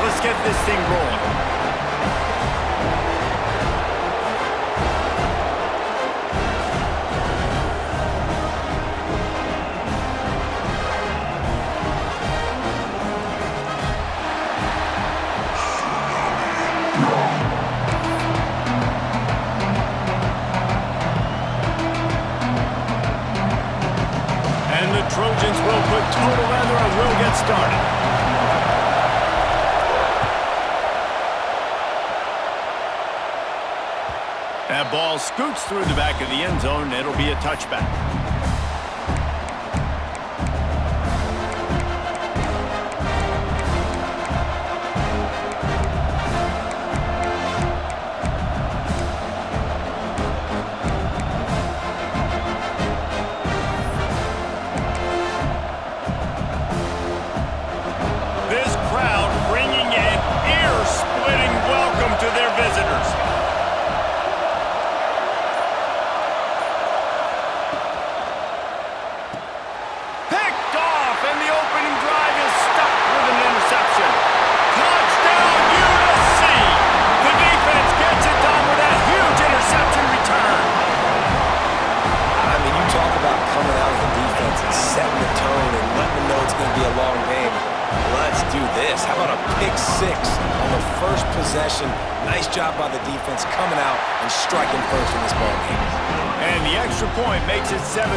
let's get this thing rolling. Trojans will put total leather and will get started. That ball scoots through the back of the end zone. It'll be a touchback. Nice job by the defense coming out and striking first in this ball game. And the extra point makes it 7-0.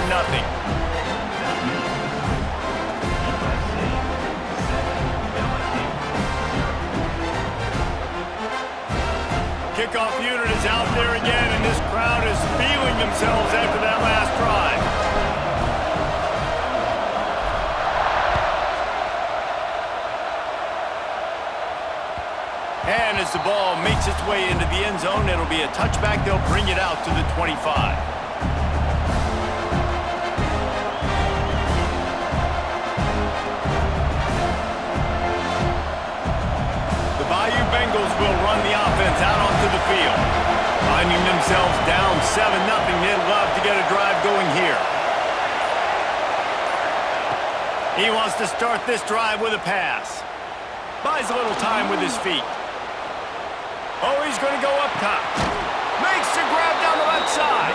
Kickoff unit is out there again, and this crowd is feeling themselves after that last drive. And as the ball makes its way into the end zone, it'll be a touchback. They'll bring it out to the 25. The Bayou Bengals will run the offense out onto the field. Finding themselves down 7-0, they'd love to get a drive going here. He wants to start this drive with a pass. Buys a little time with his feet. Oh, he's going to go up top. Makes the grab down the left side.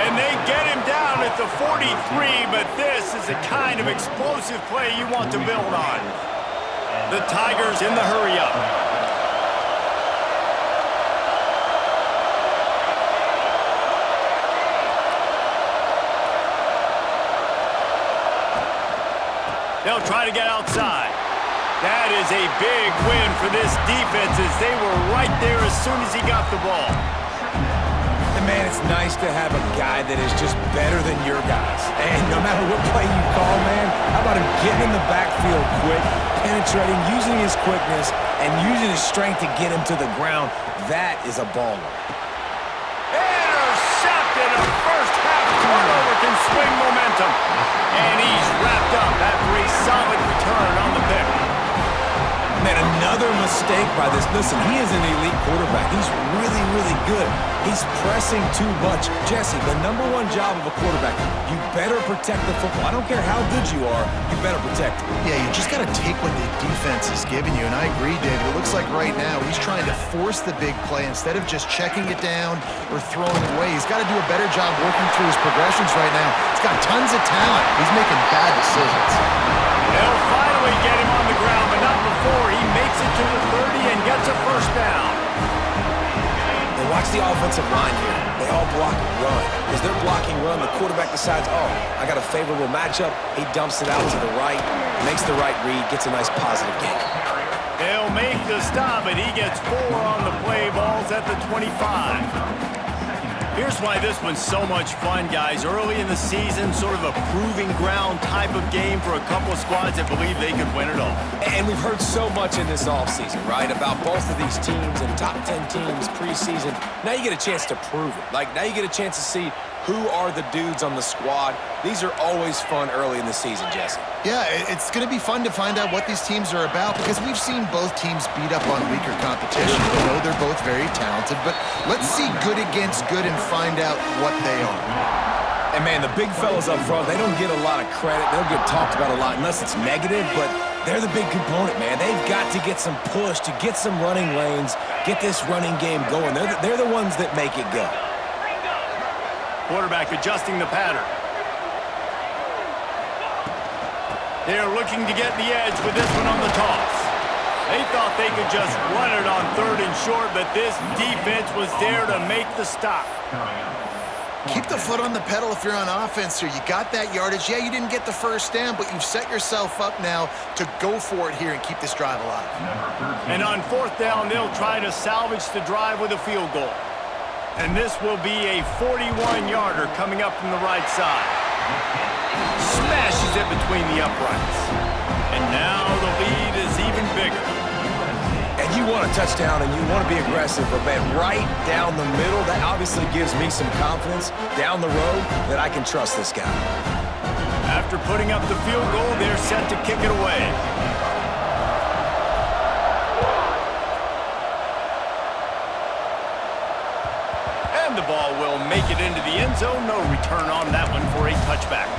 And they get him down at the 43, but this is the kind of explosive play you want to build on. The Tigers in the hurry-up. They'll try to get outside. That is a big win for this defense as they were right there as soon as he got the ball. And man, it's nice to have a guy that is just better than your guys. And no matter what play you call, man, how about him getting in the backfield quick, penetrating, using his quickness, and using his strength to get him to the ground. That is a baller. Intercepted. A first-half turnover can swing momentum. And he's wrapped up after a solid return on the pick. Man, another mistake by this. Listen, he is an elite quarterback. He's really, really good. He's pressing too much. Jesse, the #1 job of a quarterback, you better protect the football. I don't care how good you are, you better protect it. Yeah, you just got to take what the defense is giving you, and I agree, David. It looks like right now he's trying to force the big play instead of just checking it down or throwing it away. He's got to do a better job working through his progressions right now. He's got tons of talent. He's making bad decisions. They'll finally get him on the ground, but not before he makes it to the 30 and gets a first down. And watch the offensive line here. They all block and run. As they're blocking run, the quarterback decides, oh, I got a favorable matchup. He dumps it out to the right, makes the right read, gets a nice positive gain. They'll make the stop, and he gets 4 on the play. Balls at the 25. Here's why this one's so much fun, guys. Early in the season, sort of a proving ground type of game for a couple of squads that believe they could win it all. And we've heard so much in this offseason, right, about both of these teams and top 10 teams preseason. Now you get a chance to prove it. Like, now you get a chance to see who are the dudes on the squad. These are always fun early in the season, Jesse. Yeah, it's going to be fun to find out what these teams are about because we've seen both teams beat up on weaker competition. We know they're both very talented, but let's see good against good and find out what they are. And man, the big fellas up front, they don't get a lot of credit. They don't get talked about a lot unless it's negative, but They're the big component, man. They've got to get some push, to get some running lanes, get this running game going. They're the ones that make it go. Quarterback adjusting the pattern. They're looking to get the edge with this one on the toss. They thought they could just run it on 3rd and short, but this defense was there to make the stop. Keep the foot on the pedal if you're on offense here. You got that yardage. Yeah, you didn't get the first down, but you've set yourself up now to go for it here and keep this drive alive. And on 4th down, they'll try to salvage the drive with a field goal. And this will be a 41-yarder coming up from the right side. Smashes it between the uprights. And now the lead is even bigger. And you want a touchdown and you want to be aggressive, but man, right down the middle, that obviously gives me some confidence down the road that I can trust this guy. After putting up the field goal, they're set to kick it away. And the ball will make it into the end zone. No return on that one for a touchback.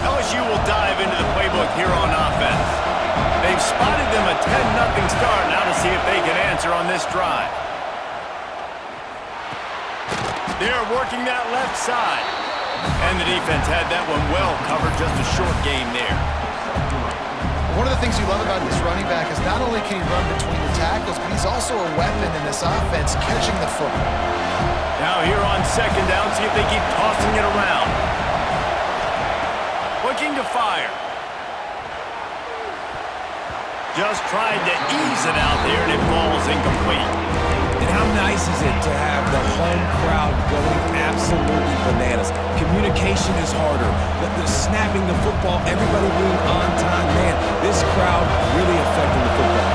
LSU will dive into the playbook here on offense. They've spotted them a 10-0 start. Now to see if they can answer on this drive. They're working that left side. And the defense had that one well covered, just a short game there. One of the things you love about this running back is not only can he run between the tackles, but he's also a weapon in this offense, catching the football. Now here on 2nd down, see if they keep tossing it around. Looking to fire. Just tried to ease it out there, and it falls incomplete. And how nice is it to have the home crowd going absolutely bananas? Communication is harder. The snapping the football, everybody being on time. Man, this crowd really affecting the football.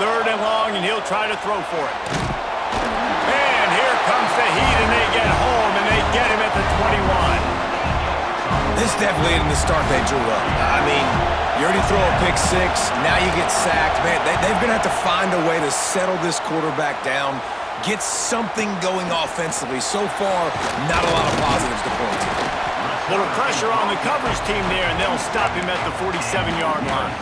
3rd and long, and he'll try to throw for it. And here comes the heat, and they get home, and they get him at the 21. This definitely isn't the start they drew up. I mean, you already throw a pick 6, now you get sacked. Man, they're going to have to find a way to settle this quarterback down, get something going offensively. So far, not a lot of positives to point to. Little pressure on the coverage team there, and they'll stop him at the 47-yard line.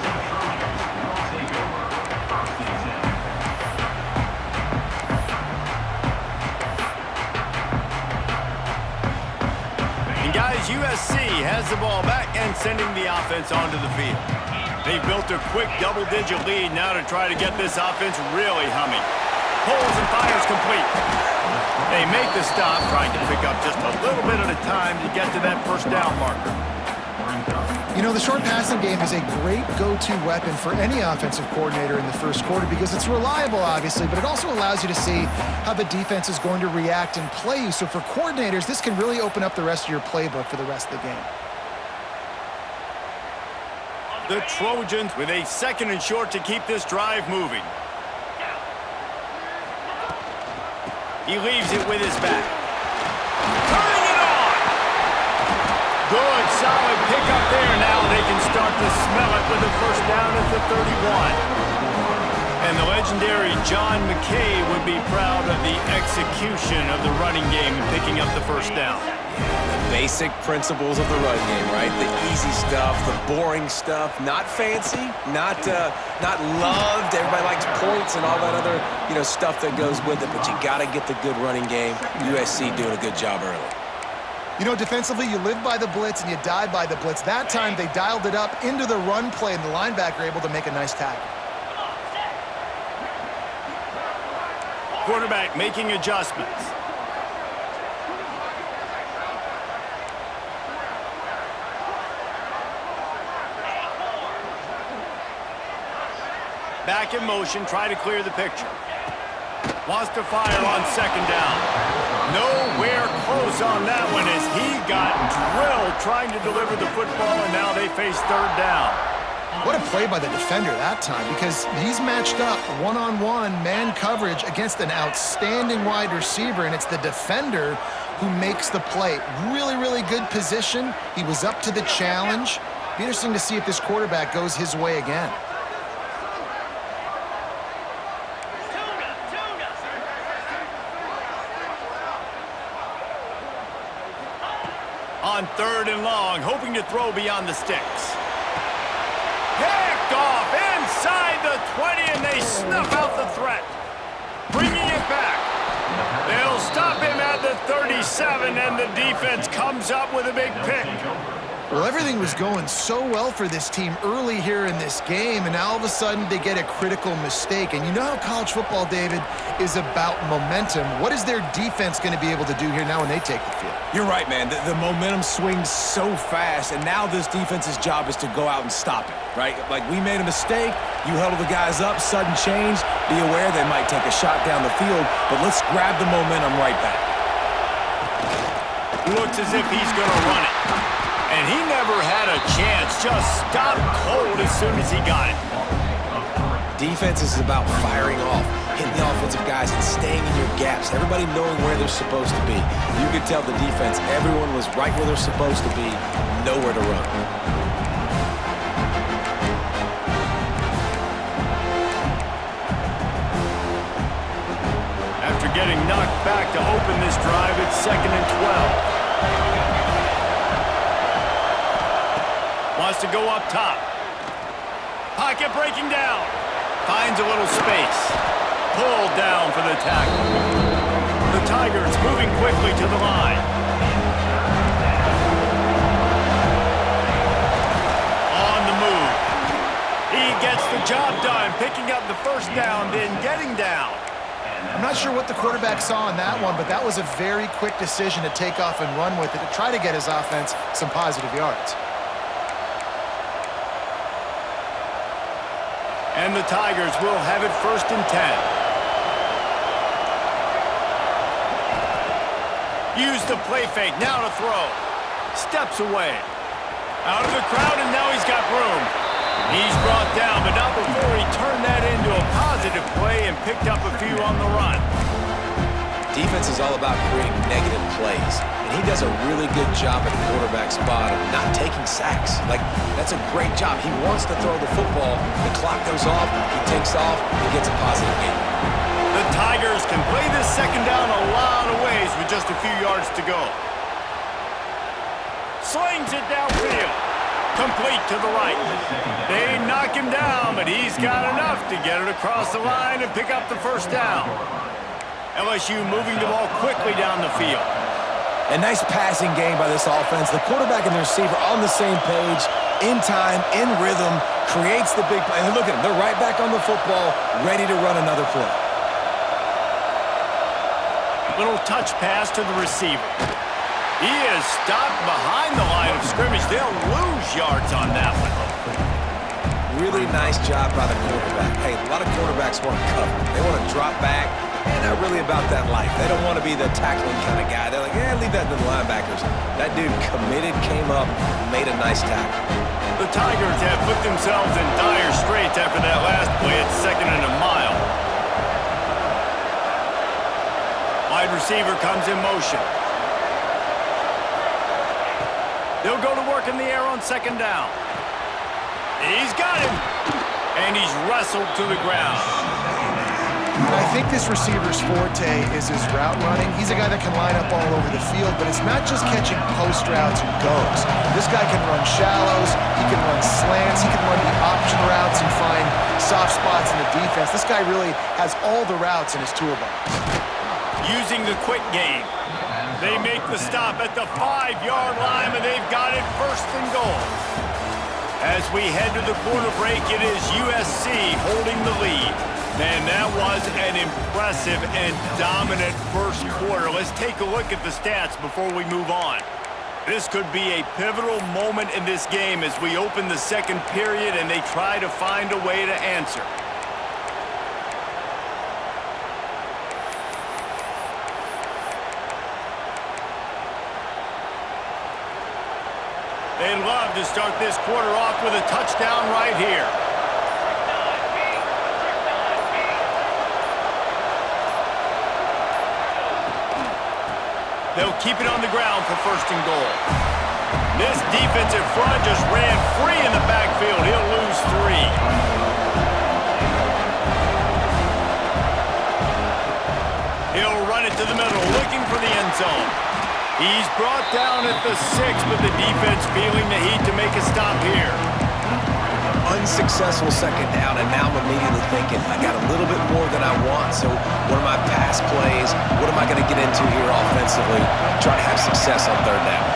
Guys, USC has the ball back and sending the offense onto the field. They've built a quick double-digit lead now to try to get this offense really humming. Pulls and fires complete. They make the stop, trying to pick up just a little bit at a time to get to that 1st down marker. You know, the short passing game is a great go-to weapon for any offensive coordinator in the 1st quarter because it's reliable, obviously, but it also allows you to see how the defense is going to react and play you. So for coordinators, this can really open up the rest of your playbook for the rest of the game. The Trojans with a 2nd and short to keep this drive moving. He leaves it with his back. Turning it on! Good, solid pickup there. Now they can start to smell it with the 1st down at the 31. And the legendary John McKay would be proud of the execution of the running game and picking up the 1st down. The basic principles of the run game, right? The easy stuff, the boring stuff, not fancy, not loved. Everybody likes points and all that other, stuff that goes with it, but you got to get the good running game. USC doing a good job early. You know, defensively, you live by the blitz and you die by the blitz. That time, they dialed it up into the run play, and the linebacker able to make a nice tackle. Quarterback making adjustments. Back in motion, try to clear the picture. Wants to fire on 2nd down. Nowhere close on that one as he got drilled trying to deliver the football, and now they face 3rd down. What a play by the defender that time, because he's matched up one-on-one man coverage against an outstanding wide receiver, and it's the defender who makes the play. Really, really good position. He was up to the challenge. Be interesting to see if this quarterback goes his way again. on 3rd and long, hoping to throw beyond the sticks. Picked off inside the 20, and they snuff out the threat. Bringing it back. They'll stop him at the 37, and the defense comes up with a big pick. Well, everything was going so well for this team early here in this game, and now all of a sudden they get a critical mistake. And you know how college football, David, is about momentum. What is their defense going to be able to do here now when they take the field? You're right, man. The momentum swings so fast, and now this defense's job is to go out and stop it, right? Like, we made a mistake, you huddle the guys up, sudden change, be aware they might take a shot down the field, but let's grab the momentum right back. Looks as if he's going to run it. And he never had a chance, just stopped cold as soon as he got it. Defense is about firing off, hitting the offensive guys and staying in your gaps, everybody knowing where they're supposed to be. You could tell the defense, everyone was right where they're supposed to be, nowhere to run. After getting knocked back to open this drive, it's 2nd and 12. Wants to go up top. Pocket breaking down. Finds a little space. Pulled down for the tackle. The Tigers moving quickly to the line. On the move. He gets the job done, picking up the first down, then getting down. I'm not sure what the quarterback saw on that one, but that was a very quick decision to take off and run with it to try to get his offense some positive yards. And the Tigers will have it 1st and 10. Use the play fake, now to throw. Steps away. Out of the crowd, and now he's got room. He's brought down, but not before he turned that into a positive play and picked up a few on the run. Defense is all about creating negative plays, and he does a really good job at the quarterback spot of not taking sacks. Like, that's a great job. He wants to throw the football. The clock goes off, he takes off, he gets a positive gain. The Tigers can play this 2nd down a lot of ways with just a few yards to go. Slings it downfield. Complete to the right. They knock him down, but he's got enough to get it across the line and pick up the 1st down. LSU moving the ball quickly down the field. A nice passing game by this offense. The quarterback and the receiver on the same page, in time, in rhythm, creates the big play. And look at them. They're right back on the football, ready to run another play. Little touch pass to the receiver. He is stopped behind the line of scrimmage. They'll lose yards on that one. Really nice job by the quarterback. Hey, a lot of quarterbacks want to cover. They want to drop back. They're not really about that life. They don't want to be the tackling kind of guy. They're like, yeah, leave that to the linebackers. That dude committed, came up, made a nice tackle. The Tigers have put themselves in dire straits after that last play at 2nd and a mile. Wide receiver comes in motion. They'll go to work in the air on 2nd down. He's got him. And he's wrestled to the ground. I think this receiver's forte is his route running. He's a guy that can line up all over the field, but it's not just catching post routes and goes. This guy can run shallows, he can run slants, he can run the option routes and find soft spots in the defense. This guy really has all the routes in his toolbox. Using the quick game. They make the stop at the 5-yard line, and they've got it 1st and goal. As we head to the quarter break, it is USC holding the lead. Man, that was an impressive and dominant first quarter. Let's take a look at the stats before we move on. This could be a pivotal moment in this game as we open the 2nd period and they try to find a way to answer. They'd love to start this quarter off with a touchdown right here. They'll keep it on the ground for 1st and goal. This defensive front just ran free in the backfield. He'll lose 3. He'll run it to the middle, looking for the end zone. He's brought down at the 6, but the defense feeling the heat to make a stop here. Unsuccessful second down, and now I'm immediately thinking, I got a little bit more than I want, so what are my pass plays? What am I going to get into here offensively? Try to have success on third down.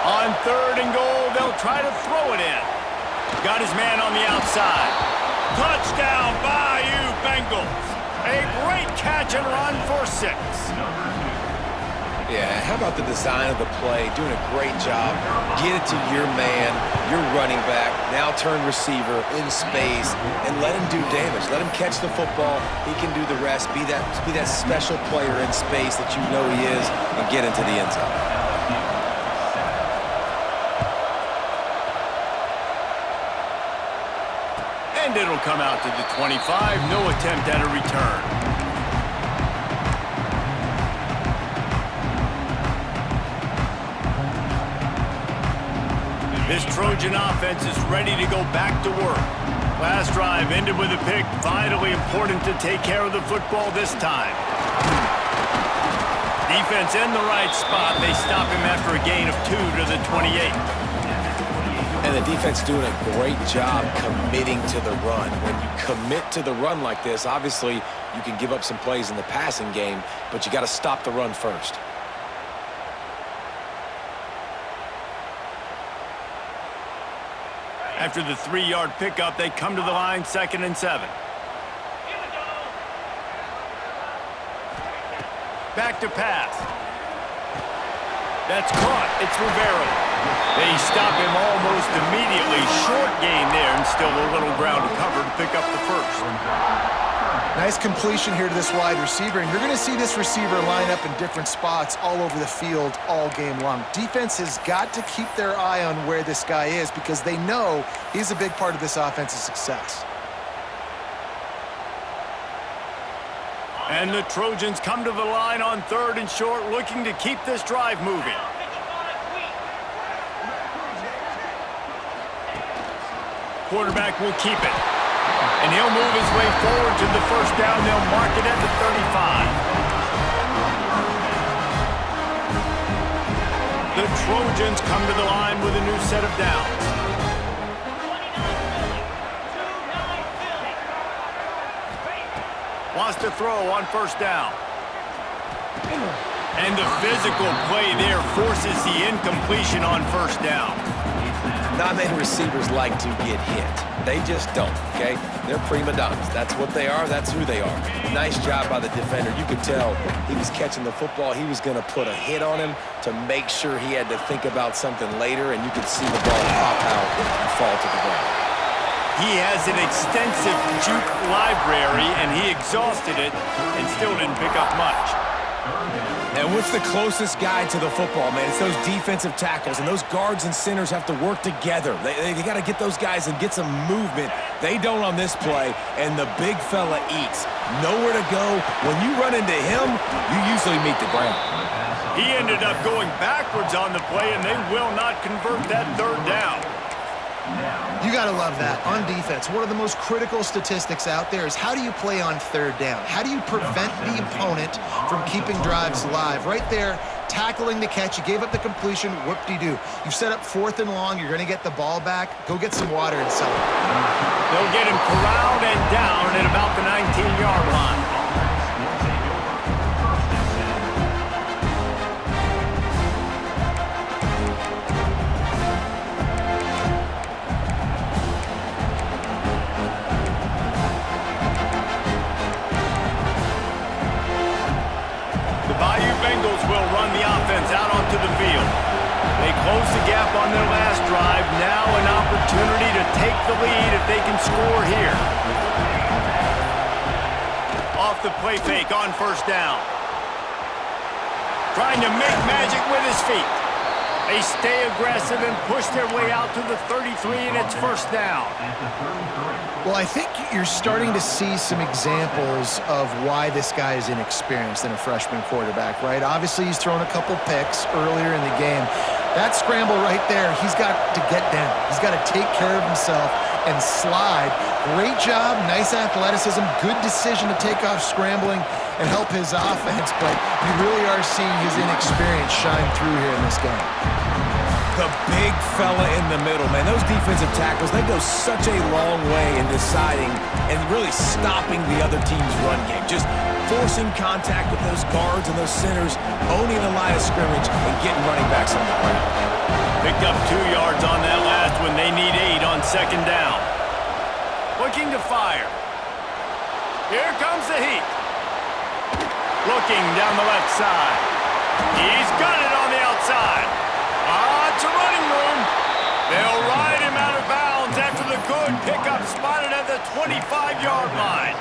On 3rd and goal, they'll try to throw it in. Got his man on the outside. Touchdown, Bayou Bengals. A great catch and run for 6. Yeah, how about the design of the play? Doing a great job. Get it to your man, your running back, now turn receiver in space, and let him do damage. Let him catch the football. He can do the rest. Be that special player in space that you know he is, and get into the end zone. And it'll come out to the 25. No attempt at a return. This Trojan offense is ready to go back to work. Last drive ended with a pick. Vitally important to take care of the football this time. Defense in the right spot. They stop him after a gain of 2 to the 28. And the defense doing a great job committing to the run. When you commit to the run like this, obviously you can give up some plays in the passing game, but you got to stop the run first. After the 3-yard pickup, they come to the line, 2nd and 7. Back to pass. That's caught. It's Rivera. They stop him almost immediately. Short gain there, and still a little ground to cover to pick up the first. Nice completion here to this wide receiver, and you're going to see this receiver line up in different spots all over the field all game long. Defense has got to keep their eye on where this guy is because they know he's a big part of this offense's success. And the Trojans come to the line on 3rd and short, looking to keep this drive moving. Quarterback will keep it. And he'll move his way forward to the first down. They'll mark it at the 35. The Trojans come to the line with a new set of downs. Wants to throw on 1st down. And the physical play there forces the incompletion on 1st down. Not many receivers like to get hit. They just don't, okay? They're prima donnas. That's what they are. That's who they are. Nice job by the defender. You could tell he was catching the football. He was going to put a hit on him to make sure he had to think about something later, and you could see the ball pop out and fall to the ground. He has an extensive juke library, and he exhausted it and still didn't pick up much. And what's the closest guy to the football, man? It's those defensive tackles, and those guards and centers have to work together. They got to get those guys and get some movement. They don't on this play, and the big fella eats. Nowhere to go. When you run into him, you usually meet the ground. He ended up going backwards on the play, and they will not convert that 3rd down. You got to love that. On defense, one of the most critical statistics out there is how do you play on 3rd down? How do you prevent the opponent from keeping drives alive? Right there, tackling the catch. You gave up the completion. Whoop-de-doo. You've set up 4th and long. You're going to get the ball back. Go get some water and sell it. They'll get him corralled and down at about the 19-yard line. Bengals will run the offense out onto the field. They close the gap on their last drive. Now an opportunity to take the lead if they can score here. Off the play fake on 1st down. Trying to make magic with his feet. They stay aggressive and push their way out to the 33, and it's 1st down. Well, I think you're starting to see some examples of why this guy is inexperienced in a freshman quarterback, right? Obviously, he's thrown a couple picks earlier in the game. That scramble right there, he's got to get down. He's got to take care of himself and slide. Great job, nice athleticism, good decision to take off scrambling and help his offense, but you really are seeing his inexperience shine through here in this game. The big fella in the middle, man. Those defensive tackles, they go such a long way in deciding and really stopping the other team's run game. Just forcing contact with those guards and those centers, owning the line of scrimmage, and getting running backs on the ground. Picked up 2 yards on that last one. They need 8 on second down. Looking to fire. Here comes the heat. Looking down the left side. He's got it on the outside. It's a running room. They'll ride him out of bounds after the good pickup spotted at the 25-yard line.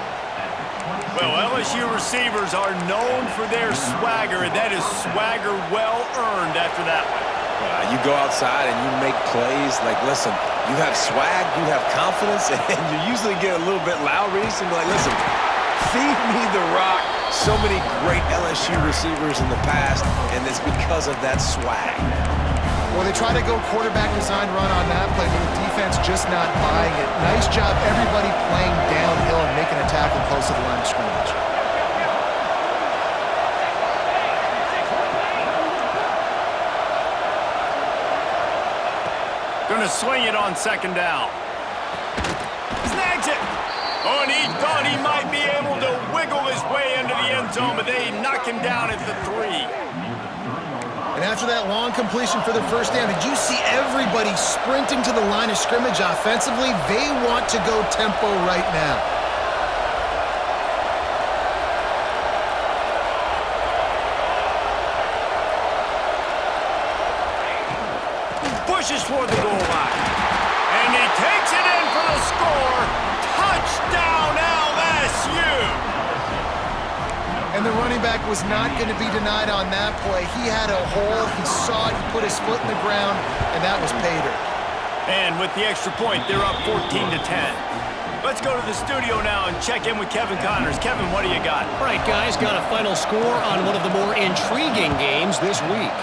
Well, LSU receivers are known for their swagger, and that is swagger well earned after that one. You go outside and you make plays. Like, listen, you have swag, you have confidence, and you usually get a little bit loud. Reese, and be like, listen, feed me the rock. So many great LSU receivers in the past, and it's because of that swag. Well, they try to go quarterback design run on that play, but the defense just not buying it. Nice job, everybody playing downhill and making a tackle close to the line of scrimmage. Gonna swing it on second down. Snags it. Oh, and he thought he might be able to wiggle his way into the end zone, but they knock him down at the 3. And after that long completion for the first down, did you see everybody sprinting to the line of scrimmage offensively? They want to go tempo right now. Pushes for the goal line. And he takes it in for the score. Touchdown, LSU! And the running back was not going to be denied on that play. He had a hole, he saw it, he put his foot in the ground, and that was pay dirt. And with the extra point, they're up 14-10. Let's go to the studio now and check in with Kevin Connors. Kevin, what do you got? All right, guys, got a final score on one of the more intriguing games this week.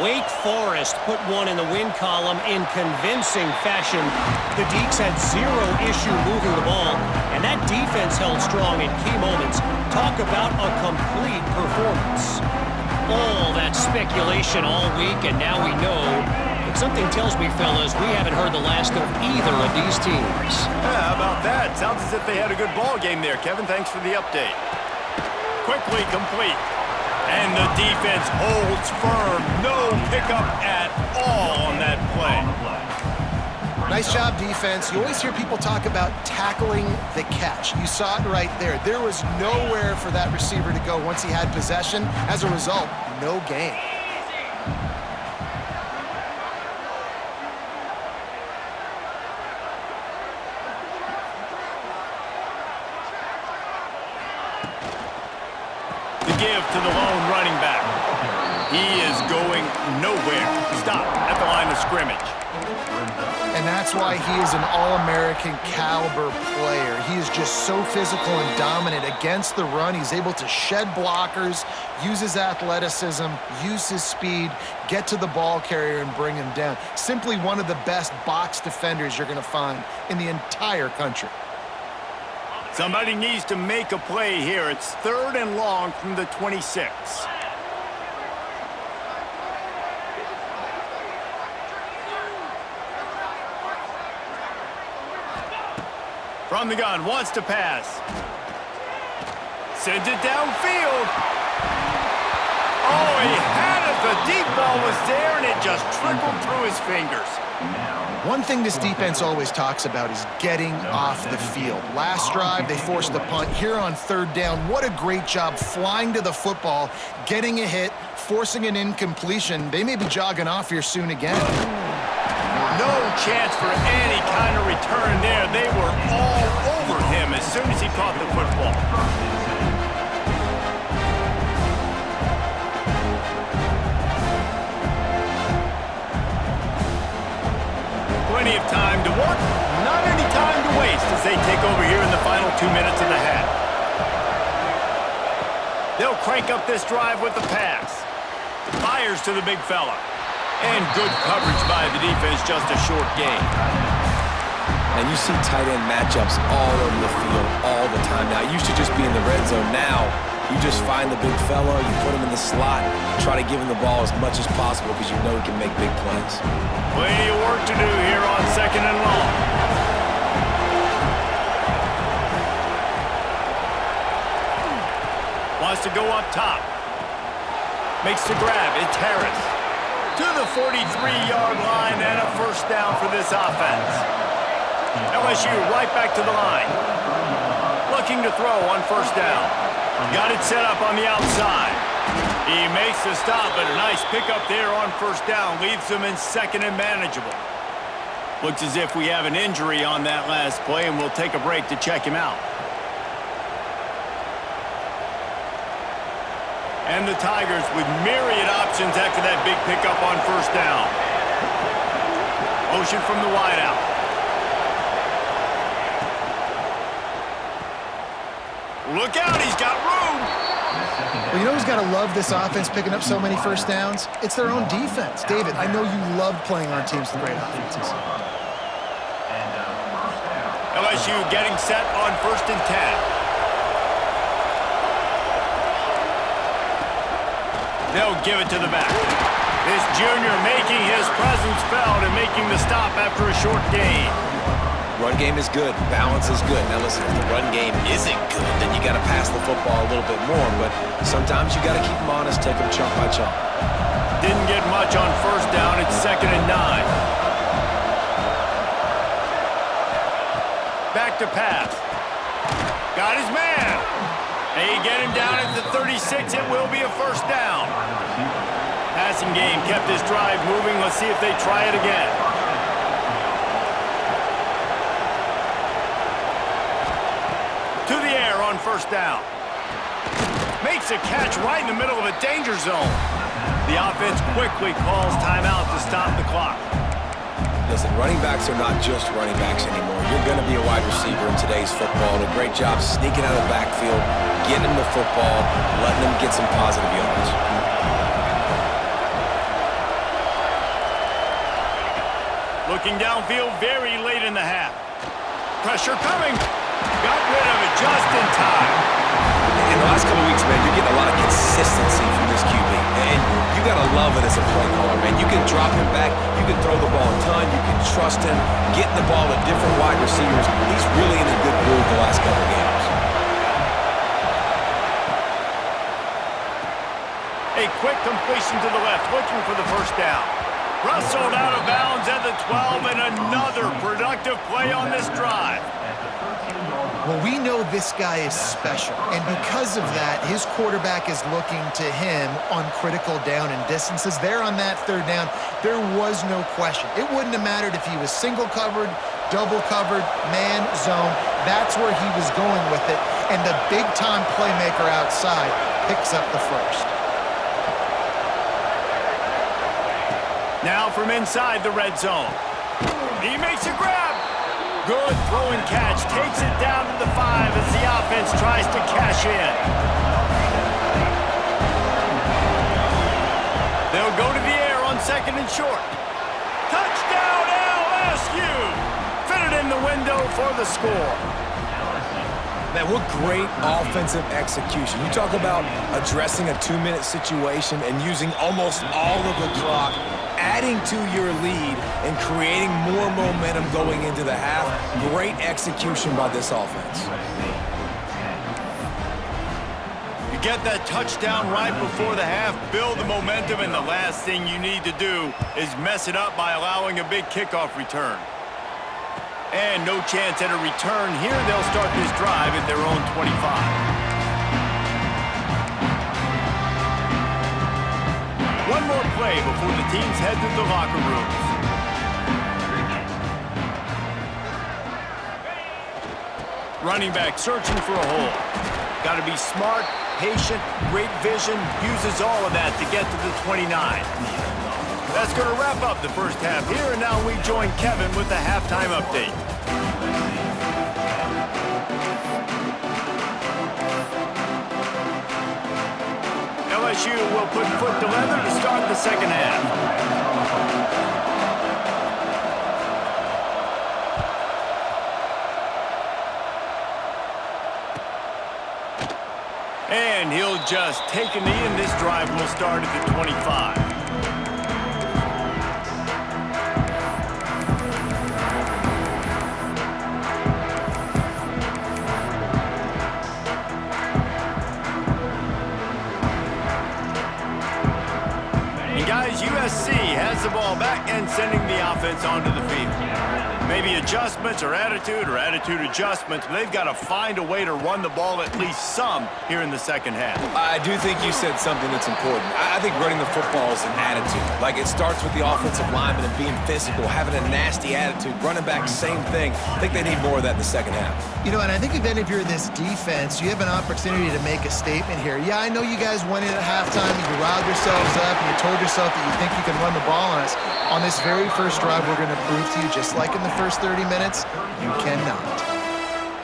Wake Forest put one in the win column in convincing fashion. The Deacs had zero issue moving the ball, and that defense held strong in key moments. Talk about a complete performance. All that speculation all week, and now we know. But something tells me, fellas, we haven't heard the last of either of these teams. Yeah, how about that? Sounds as if they had a good ball game there, Kevin. Thanks for the update. Quickly complete. And the defense holds firm. No pickup at all on that play. Nice job, defense. You always hear people talk about tackling the catch. You saw it right there. There was nowhere for that receiver to go once he had possession. As a result, no gain. The give to the lone running back. He is going nowhere. Stopped at the line of scrimmage. And that's why he is an All-American caliber player. He is just so physical and dominant against the run. He's able to shed blockers, use his athleticism, use his speed, get to the ball carrier and bring him down. Simply one of the best box defenders you're going to find in the entire country. Somebody needs to make a play here. It's 3rd and long from the 26. From the gun, wants to pass. Sends it downfield. Oh, he had it. The deep ball was there, and it just trickled through his fingers. One thing this defense always talks about is getting off the field. Last drive, they forced the punt. Here on 3rd down, what a great job flying to the football, getting a hit, forcing an incompletion. They may be jogging off here soon again. No chance for any kind of return there. They were all over him as soon as he caught the football. Plenty of time to work, not any time to waste as they take over here in the final 2 minutes of the half. They'll crank up this drive with the pass. Fires to the big fella. And good coverage by the defense, just a short gain. And you see tight end matchups all over the field all the time now. It used to just be in the red zone. Now you just find the big fella, you put him in the slot, try to give him the ball as much as possible because you know he can make big plays. Plenty of work to do here on 2nd and long. Wants to go up top. Makes the grab. It's Harris. To the 43-yard line and a first down for this offense. LSU right back to the line. Looking to throw on first down. Got it set up on the outside. He makes the stop, but a nice pickup there on first down. Leaves them in 2nd and manageable. Looks as if we have an injury on that last play, and we'll take a break to check him out. And the Tigers with myriad options after that big pickup on first down. Motion from the wideout. Look out, he's got room. Well, you know who's got to love this offense picking up so many first downs? It's their own defense. David, I know you loved playing on teams with great offenses. LSU getting set on 1st and 10. They'll give it to the back. This junior making his presence felt and making the stop after a short gain. Run game is good. Balance is good. Now listen, if the run game isn't good, then you got to pass the football a little bit more. But sometimes you got to keep them honest, take them chunk by chunk. Didn't get much on first down. It's 2nd and 9. Back to pass. Got his man. They get him down at the 36. It will be a first down. Passing game kept this drive moving. Let's see if they try it again. To the air on first down. Makes a catch right in the middle of a danger zone. The offense quickly calls timeout to stop the clock. Listen, running backs are not just running backs anymore. You're going to be a wide receiver in today's football. A great job sneaking out of the backfield, getting them the football, letting them get some positive yards. Looking downfield very late in the half. Pressure coming. Got rid of it just in time. In the last couple of weeks, man, you're getting a lot of consistency from this QB. And you got to love it as a play caller, man. You can drop him back. You can throw the ball a ton. You can trust him. Getting the ball to different wide receivers. He's really in a good groove the last couple of games. A quick completion to the left, looking for the first down. Rustled out of bounds at the 12, and another productive play on this drive. Well, we know this guy is special, and because of that, his quarterback is looking to him on critical down and distances. There on that third down, there was no question. It wouldn't have mattered if he was single covered, double covered, man, zone. That's where he was going with it, and the big-time playmaker outside picks up the first. Now from inside the red zone. He makes a grab. Good throw and catch. Takes it down to the 5 as the offense tries to cash in. They'll go to the air on 2nd and short. Touchdown LSU! Fitted in the window for the score. Man, what great offensive execution. You talk about addressing a 2-minute situation and using almost all of the clock, adding to your lead and creating more momentum going into the half. Great execution by this offense. You get that touchdown right before the half, build the momentum, and the last thing you need to do is mess it up by allowing a big kickoff return. And no chance at a return here. They'll start this drive at their own 25. One more play before the teams head to the locker rooms. Running back searching for a hole. Got to be smart, patient, great vision, uses all of that to get to the 29. That's going to wrap up the first half here, and now we join Kevin with the halftime update. LSU will put foot to leather to start the second half. And he'll just take a knee, and this drive will start at the 25. And guys, USC has the ball back and sending the offense onto the field. Maybe adjustments or attitude adjustments, but they've got to find a way to run the ball at least some here in the second half. I do think you said something that's important. I think running the football is an attitude. Like, it starts with the offensive lineman and being physical, having a nasty attitude. Running back, same thing. I think they need more of that in the second half. You know, and I think even if you're this defense, you have an opportunity to make a statement here. Yeah, I know you guys went in at halftime and you riled yourselves up and you told yourself that you think you can run the ball on us. On this very first drive, we're going to prove to you, just like in the first 30 minutes, you cannot.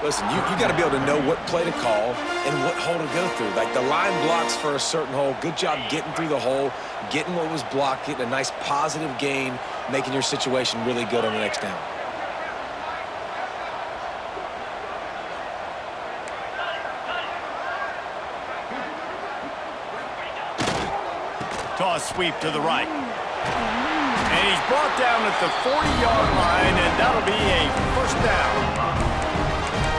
Listen, you got to be able to know what play to call and what hole to go through. Like, the line blocks for a certain hole. Good job getting through the hole, getting what was blocked, getting a nice positive gain, making your situation really good on the next down. Toss sweep to the right. And he's brought down at the 40-yard line, and that'll be a first down.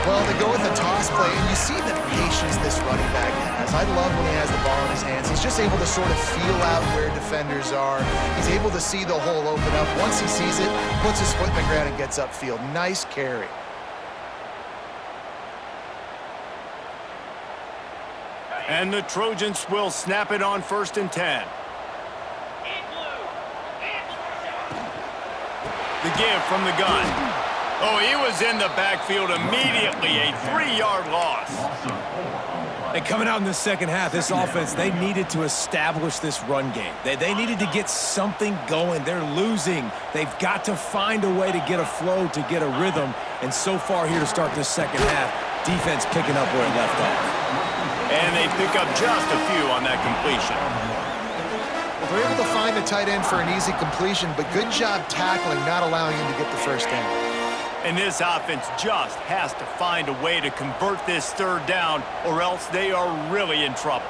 Well, they go with the toss play, and you see the patience this running back has. I love when he has the ball in his hands. He's just able to sort of feel out where defenders are. He's able to see the hole open up. Once he sees it, puts his foot in the ground and gets upfield. Nice carry. And the Trojans will snap it on 1st and 10. The give from the gun. Oh, he was in the backfield immediately. A 3-yard loss. And coming out in the second half, this offense, they needed to establish this run game. They needed to get something going. They're losing. They've got to find a way to get a flow, to get a rhythm. And so far here to start this second half, defense picking up where it left off. And they pick up just a few on that completion. They're able to find the tight end for an easy completion, but good job tackling, not allowing him to get the first down. And this offense just has to find a way to convert this third down, or else they are really in trouble.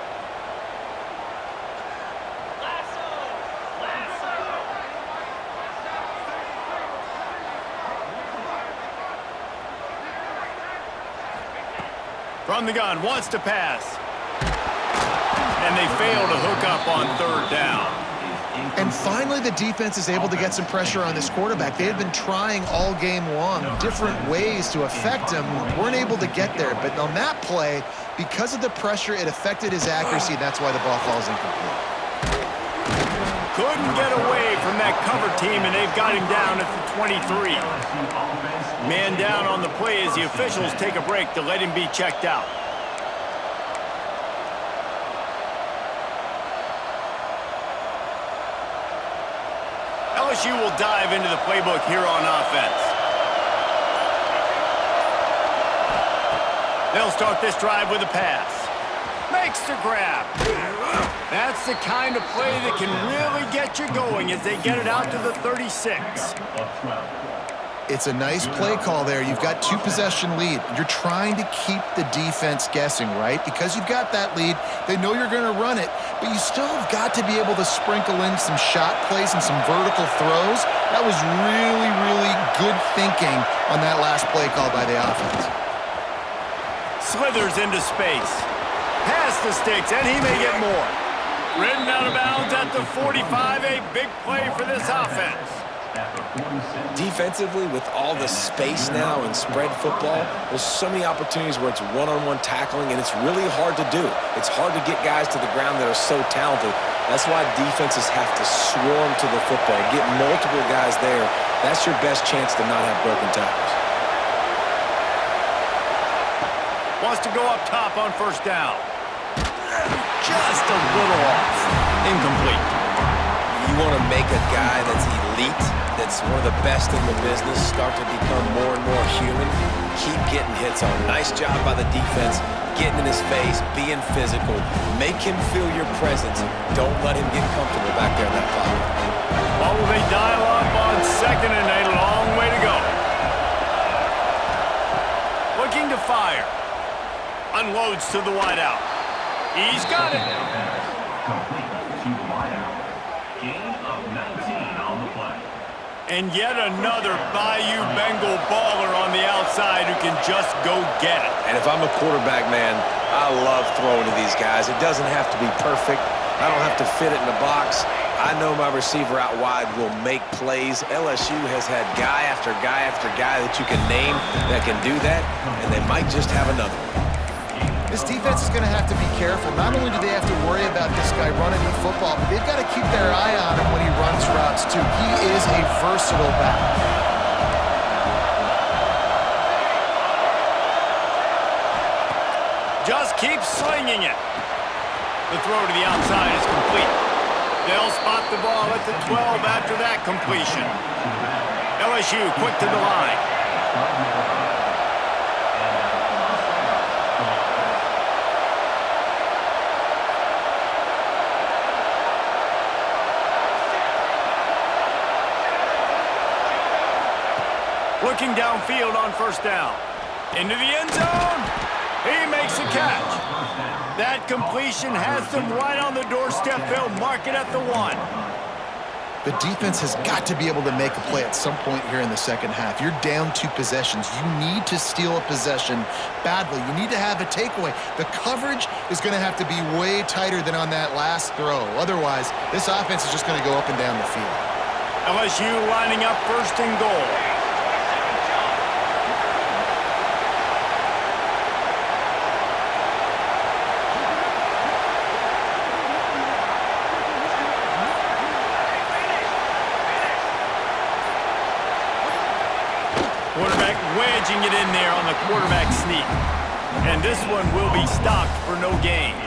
From the gun, wants to pass. And they fail to hook up on third down. And finally, the defense is able to get some pressure on this quarterback. They had been trying all game long different ways to affect him. Weren't able to get there. But on that play, because of the pressure, it affected his accuracy. That's why the ball falls incomplete. Couldn't get away from that cover team, and they've got him down at the 23. Man down on the play as the officials take a break to let him be checked out. LSU will dive into the playbook here on offense. They'll start this drive with a pass. Makes the grab. That's the kind of play that can really get you going as they get it out to the 36. It's a nice play call there. You've got 2-possession lead. You're trying to keep the defense guessing, right? Because you've got that lead, they know you're going to run it, but you still have got to be able to sprinkle in some shot plays and some vertical throws. That was really, really good thinking on that last play call by the offense. Slithers into space. Pass the sticks, and he may get more. Ridden out of bounds at the 45, a big play for this offense. Defensively, with all the space now and spread football, there's so many opportunities where it's one-on-one tackling, and it's really hard to do. It's hard to get guys to the ground that are so talented. That's why defenses have to swarm to the football, get multiple guys there. That's your best chance to not have broken tackles. Wants to go up top on first down. Just a little off. Incomplete. You want to make a guy that's elite, that's one of the best in the business, start to become more and more human. Keep getting hits on. Nice job by the defense, getting in his face, being physical. Make him feel your presence. Don't let him get comfortable back there in that pocket. Well, will they dial up on second and a long way to go? Looking to fire. Unloads to the wideout. He's got it. And yet another Bayou Bengal baller on the outside who can just go get it. And if I'm a quarterback, man, I love throwing to these guys. It doesn't have to be perfect. I don't have to fit it in the box. I know my receiver out wide will make plays. LSU has had guy after guy after guy that you can name that can do that, and they might just have another. This defense is going to have to be careful. Not only do they have to worry about this guy running the football, but they've got to keep their eye on him when he runs routes, too. He is a versatile back. Just keep slinging it. The throw to the outside is complete. They'll spot the ball at the 12 after that completion. LSU quick to the line. Looking downfield on first down. Into the end zone. He makes a catch. That completion has them right on the doorstep. They'll mark it at the 1. The defense has got to be able to make a play at some point here in the second half. You're down 2 possessions. You need to steal a possession badly. You need to have a takeaway. The coverage is going to have to be way tighter than on that last throw. Otherwise, this offense is just going to go up and down the field. LSU lining up first and goal. Quarterback wedging it in there on the quarterback sneak. And this one will be stopped for no gain.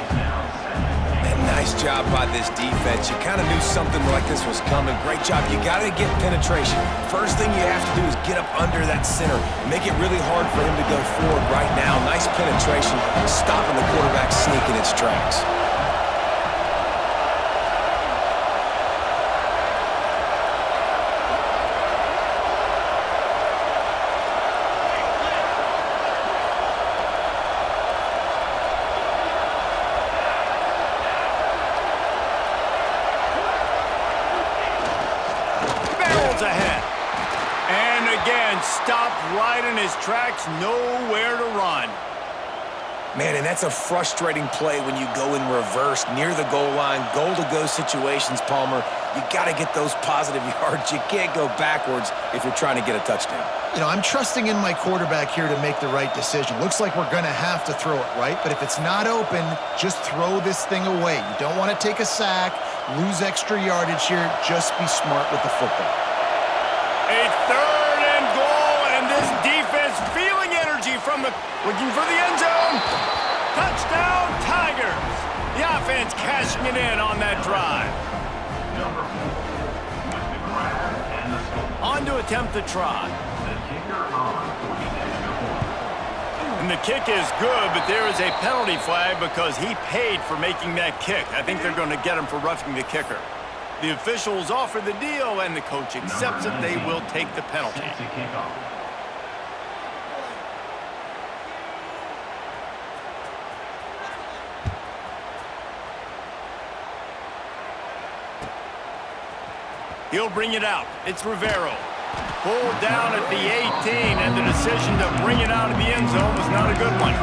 Man, nice job by this defense. You kind of knew something like this was coming. Great job. You got to get penetration. First thing you have to do is get up under that center. Make it really hard for him to go forward right now. Nice penetration, stopping the quarterback sneak in its tracks. Ahead. And again, stopped right in his tracks, nowhere to run. Man, and that's a frustrating play when you go in reverse near the goal line, goal-to-go situations, Palmer. You got to get those positive yards. You can't go backwards if you're trying to get a touchdown. You know, I'm trusting in my quarterback here to make the right decision. Looks like we're going to have to throw it, right? But if it's not open, just throw this thing away. You don't want to take a sack, lose extra yardage here. Just be smart with the football. A third and goal, and this defense feeling energy from looking for the end zone. Touchdown, Tigers. The offense cashing it in on that drive. On to attempt the try. And the kick is good, but there is a penalty flag because he paid for making that kick. I think they're going to get him for roughing the kicker. The officials offer the deal, and the coach accepts it. They will take the penalty. He'll bring it out. It's Rivero. Pulled down at the 18, and the decision to bring it out of the end zone was not a good one.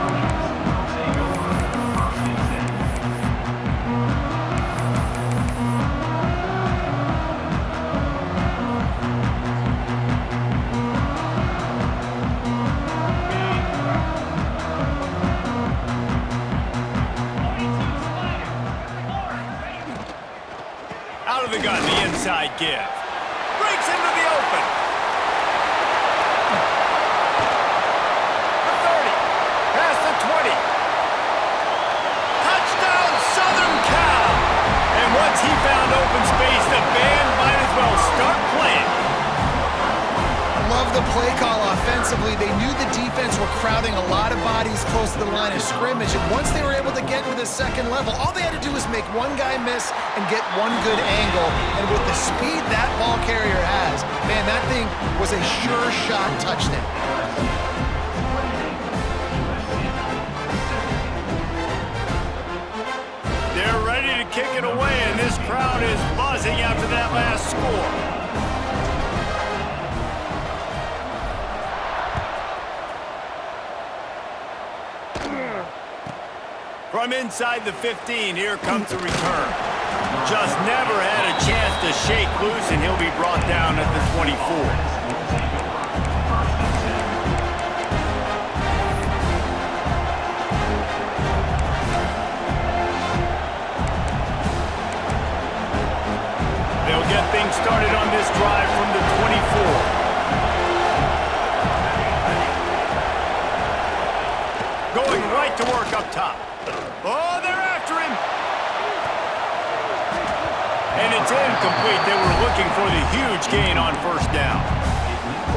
Out of the gun, the inside give. Breaks into the open. The 30. Past the 20. Touchdown, Southern Cal. And once he found open space, the band might as well start playing. I love the play call offensively. They knew the defense were crowding a lot of bodies close to the line of scrimmage, and once they were able to get into the second level, all they had to do was make one guy miss and get one good angle. And with the speed that ball carrier has, man, that thing was a sure shot touchdown. From inside the 15, here comes the return. Just never had a chance to shake loose, and he'll be brought down at the 24. They'll get things started on this drive from the 24. Going right to work up top. Oh, they're after him. And it's incomplete. They were looking for the huge gain on first down.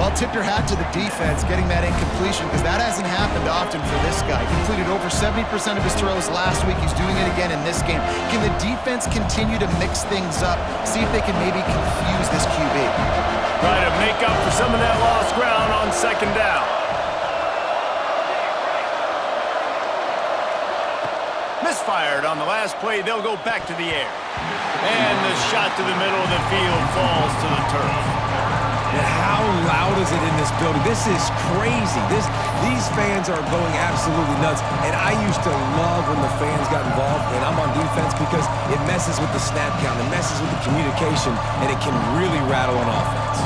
Well, tip your hat to the defense getting that incompletion because that hasn't happened often for this guy. Completed over 70% of his throws last week. He's doing it again in this game. Can the defense continue to mix things up? See if they can maybe confuse this QB. Try to make up for some of that lost ground on second down. Misfired on the last play. They'll go back to the air. And the shot to the middle of the field falls to the turf. And how loud is it in this building? This is crazy. These fans are going absolutely nuts. And I used to love when the fans got involved, and I'm on defense because it messes with the snap count, it messes with the communication, and it can really rattle an offense.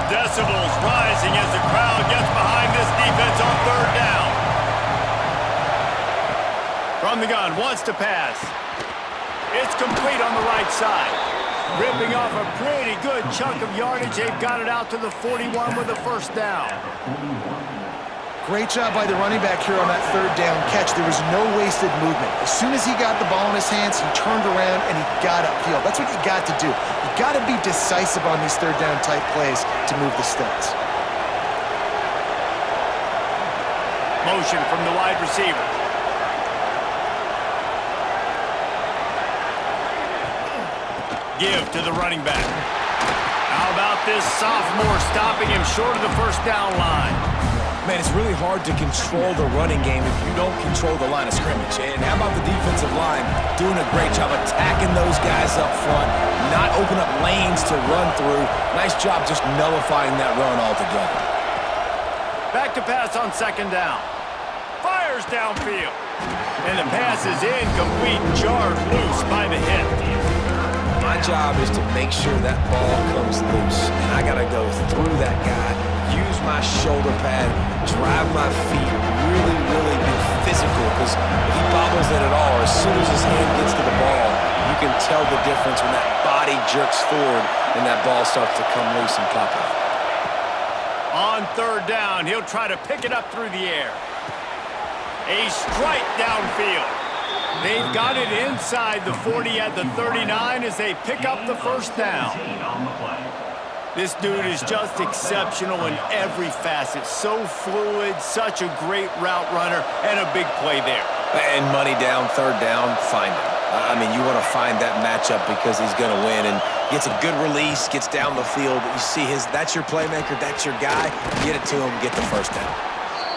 Decibels rising as the crowd gets behind this defense on third down. From the gun, wants to pass. It's complete on the right side. Ripping off a pretty good chunk of yardage. They've got it out to the 41 with a first down. Great job by the running back here on that third down catch. There was no wasted movement. As soon as he got the ball in his hands, he turned around and he got upfield. That's what you got to do. You got to be decisive on these third down type plays to move the sticks. Motion from the wide receiver. Give to the running back. How about this sophomore stopping him short of the first down line? Man, it's really hard to control the running game if you don't control the line of scrimmage. And how about the defensive line doing a great job attacking those guys up front, not open up lanes to run through. Nice job just nullifying that run altogether. Back to pass on second down. Fires downfield. And the pass is incomplete, jarred loose by the hit. My job is to make sure that ball comes loose. And I got to go through that guy, use my shoulder pad, drive my feet, really be physical. Because if he bobbles it at all, or as soon as his hand gets to the ball, you can tell the difference when that body jerks forward and that ball starts to come loose and pop out. On third down, he'll try to pick it up through the air. A strike downfield. They've got it inside the 40 at the 39 as they pick up the first down. This dude is just exceptional in every facet. So fluid, such a great route runner, and a big play there. And money down, third down, find him. I mean, you want to find that matchup because he's going to win and gets a good release, gets down the field. You see that's your playmaker, that's your guy. Get it to him, get the first down.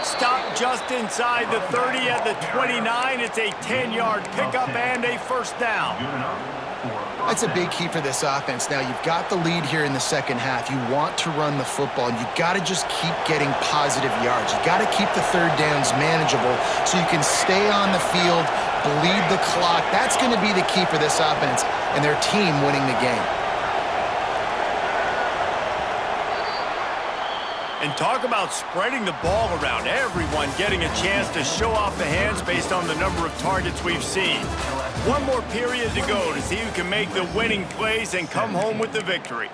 Stop just inside the 30 at the 29. It's a 10-yard pickup and a first down. That's a big key for this offense. Now, you've got the lead here in the second half. You want to run the football, and you've got to just keep getting positive yards. You've got to keep the third downs manageable so you can stay on the field, bleed the clock. That's going to be the key for this offense and their team winning the game. And talk about spreading the ball around. Everyone getting a chance to show off the hands based on the number of targets we've seen. One more period to go to see who can make the winning plays and come home with the victory.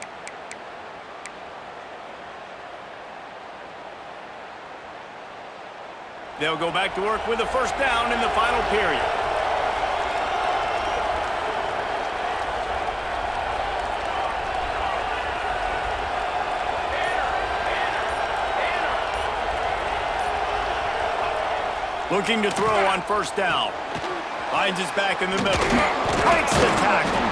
They'll go back to work with a first down in the final period. Looking to throw on first down. Finds his back in the middle. Breaks the tackle.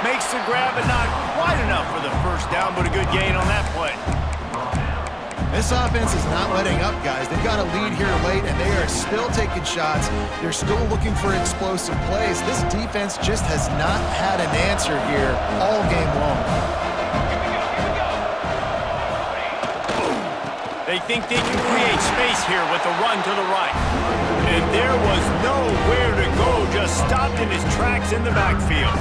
Makes the grab, but not quite enough for the first down, but a good gain on that play. This offense is not letting up, guys. They've got a lead here late, and they are still taking shots. They're still looking for explosive plays. This defense just has not had an answer here all game long. They think they can create space here with a run to the right. And there was nowhere to go, just stopped in his tracks in the backfield.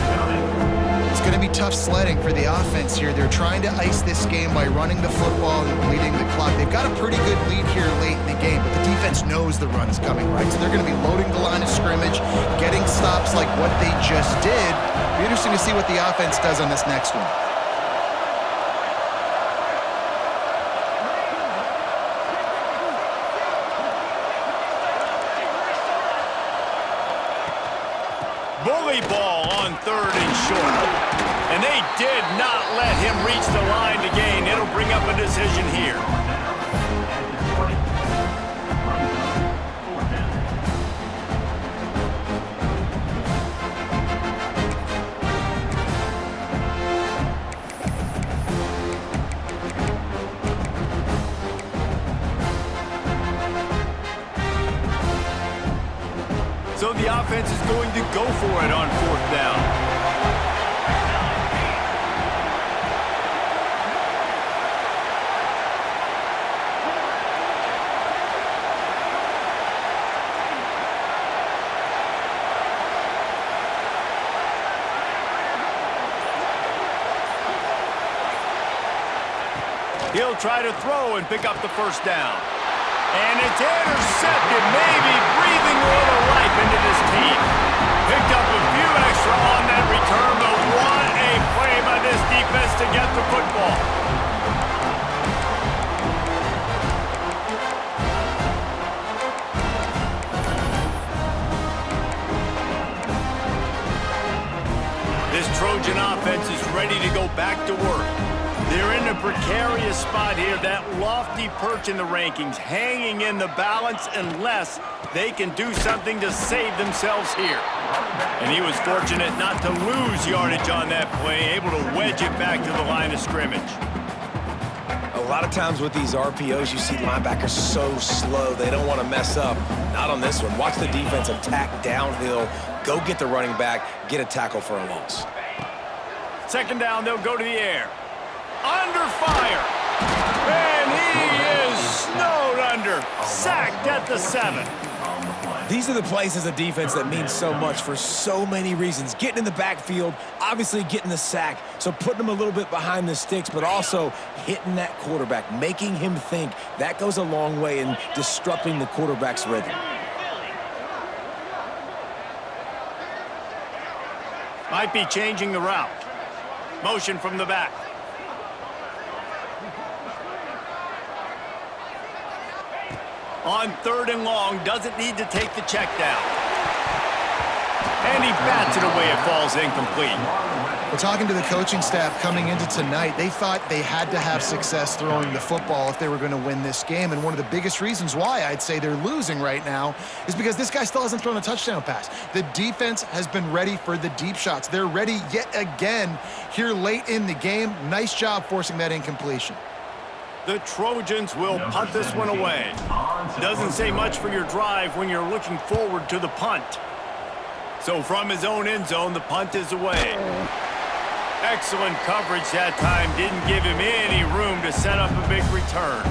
It's going to be tough sledding for the offense here. They're trying to ice this game by running the football and leading the clock. They've got a pretty good lead here late in the game, but the defense knows the run's coming, right? So they're going to be loading the line of scrimmage, getting stops like what they just did. It'll be interesting to see what the offense does on this next one. Bully ball on 3rd and short. And they did not let him reach the line to gain. It'll bring up a decision here. So the offense is going to go for it on 4th down. He'll try to throw and pick up the 1st down. And it's intercepted, maybe breathing a little life into this team. Picked up a few extra on that return, but what a play by this defense to get the football. This Trojan offense is ready to go back to work. They're in a precarious spot here, that lofty perch in the rankings, hanging in the balance unless they can do something to save themselves here. And he was fortunate not to lose yardage on that play, able to wedge it back to the line of scrimmage. A lot of times with these RPOs, you see linebackers so slow, they don't want to mess up. Not on this one. Watch the defense attack downhill, go get the running back, get a tackle for a loss. 2nd down, they'll go to the air. Under fire. And he is snowed under. Sacked at the 7. These are the plays as a defense that mean so much for so many reasons. Getting in the backfield, obviously getting the sack, so putting him a little bit behind the sticks, but also hitting that quarterback, making him think. That goes a long way in disrupting the quarterback's rhythm. Might be changing the route. Motion from the back. On 3rd and long, doesn't need to take the check down. And he bats it away, it falls incomplete. We're talking to the coaching staff coming into tonight. They thought they had to have success throwing the football if they were going to win this game. And one of the biggest reasons why I'd say they're losing right now is because this guy still hasn't thrown a touchdown pass. The defense has been ready for the deep shots. They're ready yet again here late in the game. Nice job forcing that incompletion. The Trojans will punt this one away. Doesn't say much for your drive when you're looking forward to the punt. So from his own end zone, the punt is away. Excellent coverage that time. Didn't give him any room to set up a big return.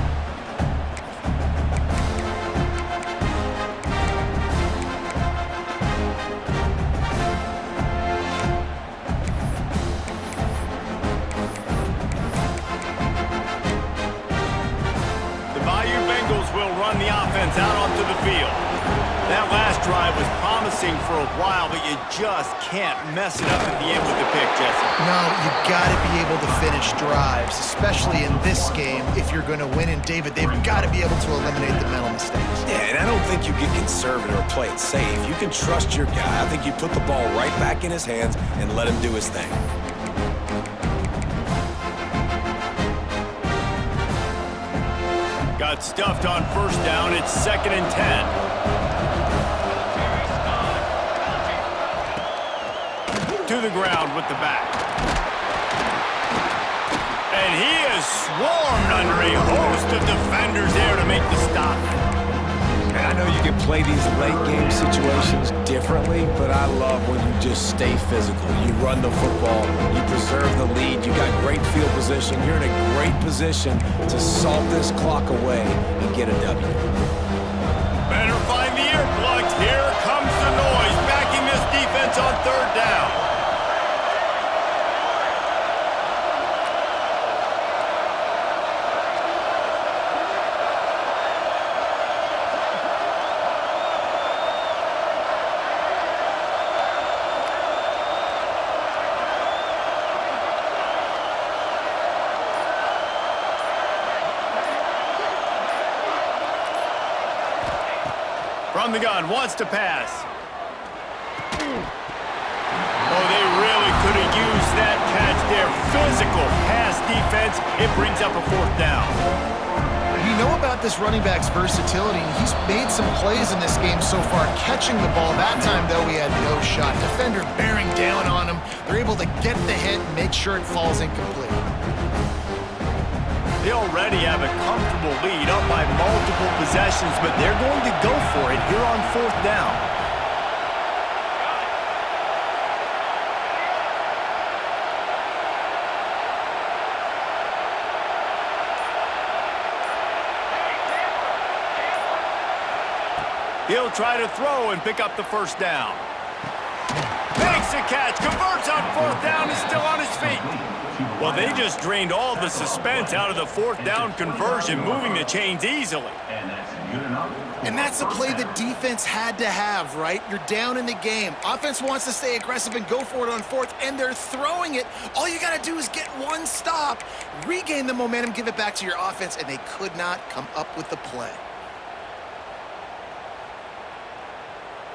Will run the offense out onto the field. That last drive was promising for a while, but you just can't mess it up at the end with the pick, Jesse. No, you got to be able to finish drives, especially in this game if you're going to win. And David, they've got to be able to eliminate the mental mistakes. Yeah, and I don't think you get conservative or play it safe. You can trust your guy. I think you put the ball right back in his hands and let him do his thing. Got stuffed on 1st down. It's 2nd and 10. To the ground with the back. And he is swarmed under a host of defenders there to make the stop. And I know you can play these late game situations differently, but I love when you just stay physical. You run the football, you preserve the lead, you got great field position. You're in a great position to salt this clock away and get a W. Better find the earplugs. Here comes the noise, backing this defense on third down. From the gun, wants to pass. Oh, they really could have used that catch there. Physical pass defense. It brings up a fourth down. You know about this running back's versatility. He's made some plays in this game so far, catching the ball. That time, though, he had no shot. Defender bearing down on him. They're able to get the hit and make sure it falls incomplete. They already have a comfortable lead up by multiple possessions, but they're going to go for it here on fourth down. He'll try to throw and pick up the first down. Makes a catch, converts on fourth down, is still on his feet. Well, they just drained all the suspense out of the fourth down conversion, moving the chains easily. And that's a play the defense had to have, right? You're down in the game. Offense wants to stay aggressive and go for it on fourth, and they're throwing it. All you got to do is get one stop, regain the momentum, give it back to your offense, and they could not come up with the play.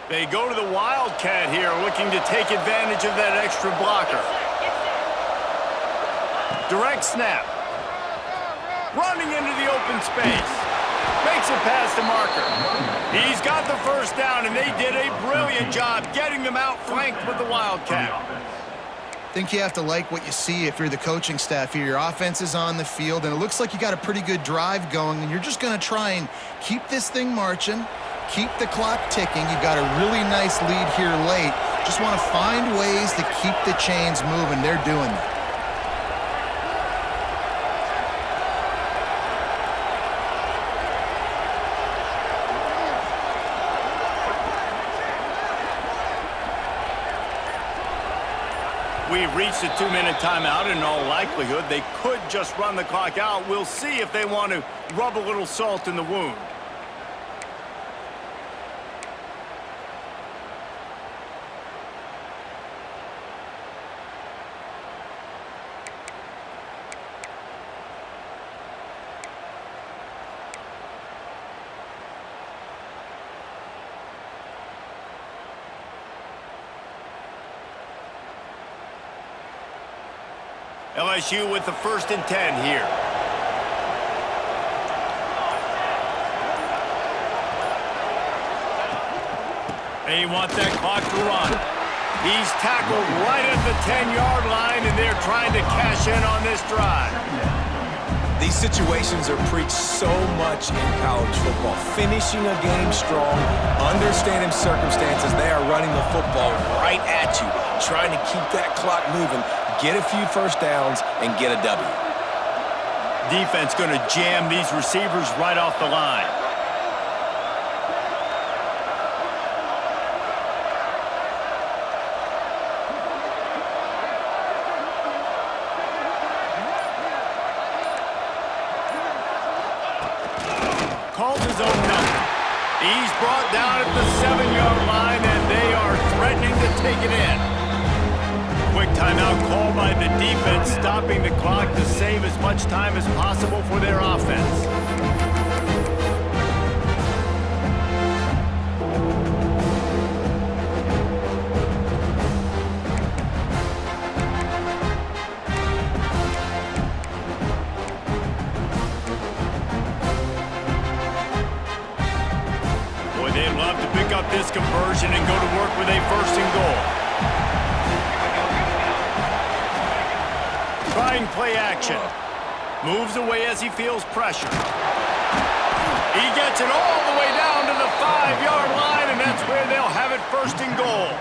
They go to the Wildcat here, looking to take advantage of that extra blocker. Direct snap. Running into the open space. Makes it past the marker. He's got the first down, and they did a brilliant job getting them out flanked with the Wildcat. I think you have to like what you see if you're the coaching staff here. Your offense is on the field, and it looks like you got a pretty good drive going, and you're just going to try and keep this thing marching, keep the clock ticking. You've got a really nice lead here late. Just want to find ways to keep the chains moving. They're doing that. We've reached a 2-minute timeout, and in all likelihood, they could just run the clock out. We'll see if they want to rub a little salt in the wound. LSU with the 1st and 10 here. They want that clock to run. He's tackled right at the 10-yard line, and they're trying to cash in on this drive. These situations are preached so much in college football. Finishing a game strong, understanding circumstances. They are running the football right at you, trying to keep that clock moving, get a few first downs, and get a W. Defense going to jam these receivers right off the line. Calls his own number. He's brought down at the 7-yard line, and they are threatening to take it in. Quick timeout called by the defense, stopping the clock to save as much time as possible for their offense. Boy, they'd love to pick up this conversion and go to work with a 1st and goal. Trying play action. Moves away as he feels pressure. He gets it all the way down to the 5-yard line, and that's where they'll have it first and goal.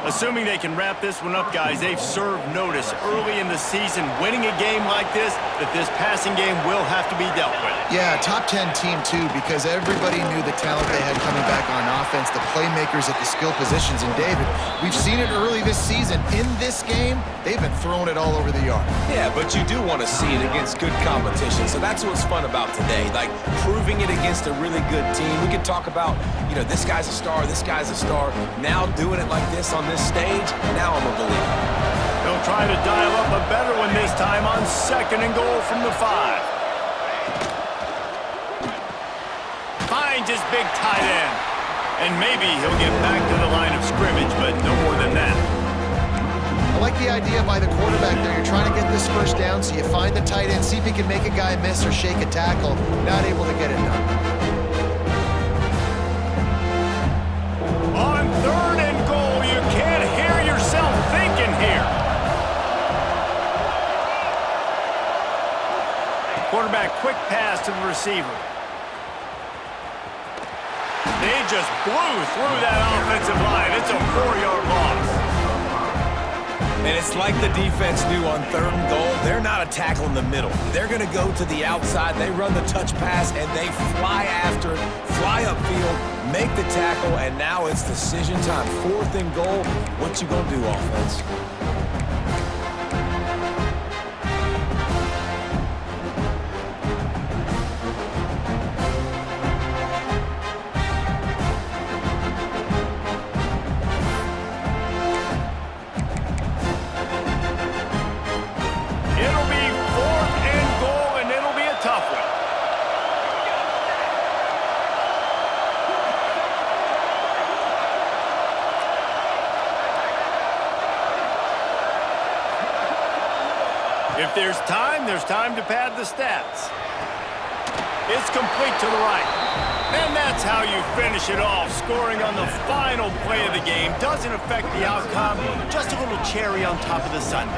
Assuming they can wrap this one up, guys, they've served notice early in the season, winning a game like this, that this passing game will have to be dealt with. Yeah, top 10 team, too, because everybody knew the talent they had coming back on offense, the playmakers at the skill positions. And, David, we've seen it early this season. In this game, they've been throwing it all over the yard. Yeah, but you do want to see it against good competition. So that's what's fun about today, like proving it against a really good team. We can talk about, you know, this guy's a star, this guy's a star. Now doing it like this on this stage, now I'm a believer. They'll try to dial up a better one this time on 2nd and goal from the 5. Finds his big tight end. And maybe he'll get back to the line of scrimmage, but no more than that. I like the idea by the quarterback there. You're trying to get this first down, so you find the tight end, see if he can make a guy miss or shake a tackle. Not able to get it done. On 3rd and goal, you can't hear yourself thinking here. Quarterback, quick pass to the receiver. They just blew through that offensive line. It's a 4-yard loss. And it's like the defense knew on 3rd and goal. They're not a tackle in the middle. They're going to go to the outside. They run the touch pass, and they fly after it, fly upfield, make the tackle, and now it's decision time. 4th and goal. What you going to do, offense? It'll be 4th and goal, and it'll be a tough one. If there's time to pad the stats. It's complete to the right. And that's how you finish it off. Scoring on the final play of the game doesn't affect the outcome. Just a little cherry on top of the sundae.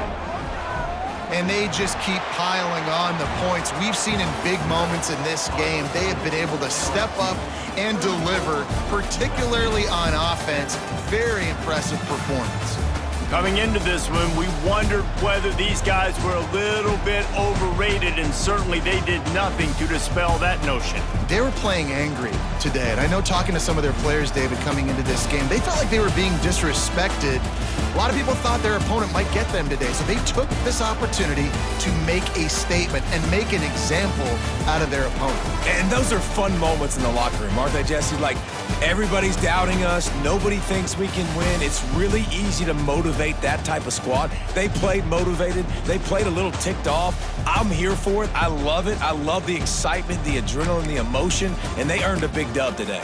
And they just keep piling on the points. We've seen in big moments in this game, they have been able to step up and deliver, particularly on offense. Very impressive performance. Coming into this one, we wondered whether these guys were a little bit overrated, and certainly they did nothing to dispel that notion. They were playing angry today, and I know talking to some of their players, David, coming into this game, they felt like they were being disrespected. A lot of people thought their opponent might get them today, so they took this opportunity to make a statement and make an example out of their opponent. And those are fun moments in the locker room, aren't they, Jesse? Like, everybody's doubting us. Nobody thinks we can win. It's really easy to motivate that type of squad. They played motivated. They played a little ticked off. I'm here for it. I love it. I love the excitement, the adrenaline, the emotion, and they earned a big dub today.